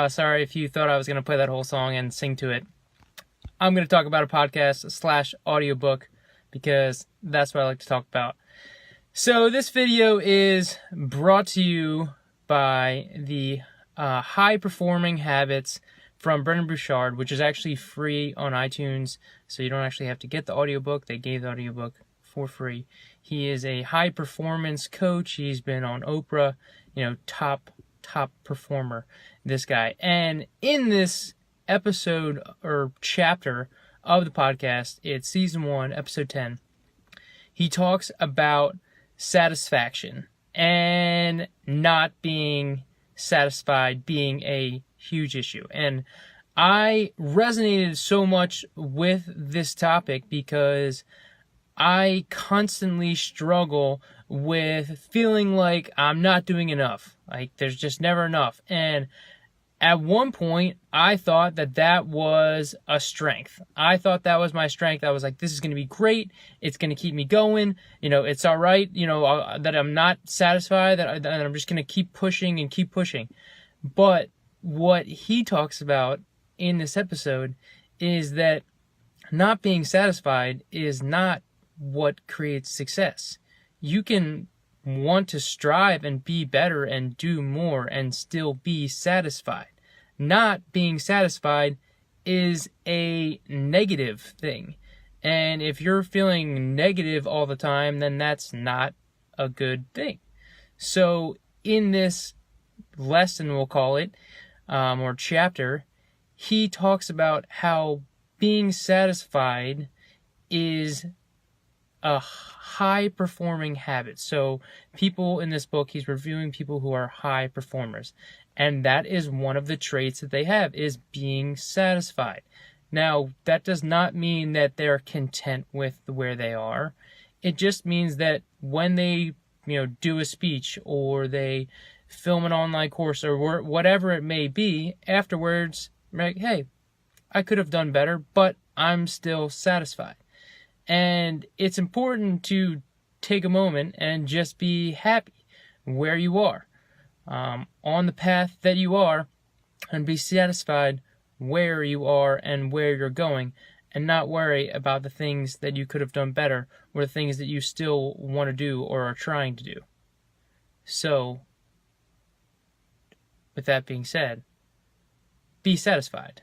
Sorry if you thought I was going to play that whole song and sing to it. I'm going to talk about a podcast / audiobook because that's what I like to talk about. So this video is brought to you by the High Performing Habits from Brendon Burchard, which is actually free on iTunes, so you don't actually have to get the audiobook. They gave the audiobook for free. He is a high performance coach. He's been on Oprah, top performer, this guy. And in this episode or chapter of the podcast, it's season 1, episode 10, he talks about satisfaction and not being satisfied being a huge issue. And I resonated so much with this topic because I constantly struggle with feeling like I'm not doing enough. Like there's just never enough. And at one point, I thought that was a strength. I thought that was my strength. I was like, this is going to be great. It's going to keep me going. It's all right, that I'm not satisfied, that I'm just going to keep pushing and keep pushing. But what he talks about in this episode is that not being satisfied is not what creates success. You can want to strive and be better and do more and still be satisfied. Not being satisfied is a negative thing. And if you're feeling negative all the time, then that's not a good thing. So in this lesson, we'll call it, or chapter, he talks about how being satisfied is a high performing habit. So people in this book, he's reviewing people who are high performers. And that is one of the traits that they have, is being satisfied. Now, that does not mean that they're content with where they are. It just means that when they, do a speech or they film an online course or whatever it may be, afterwards, like, hey, I could have done better, but I'm still satisfied. And it's important to take a moment and just be happy where you are, on the path that you are, and be satisfied where you are and where you're going, and not worry about the things that you could have done better or the things that you still want to do or are trying to do. So, with that being said, be satisfied.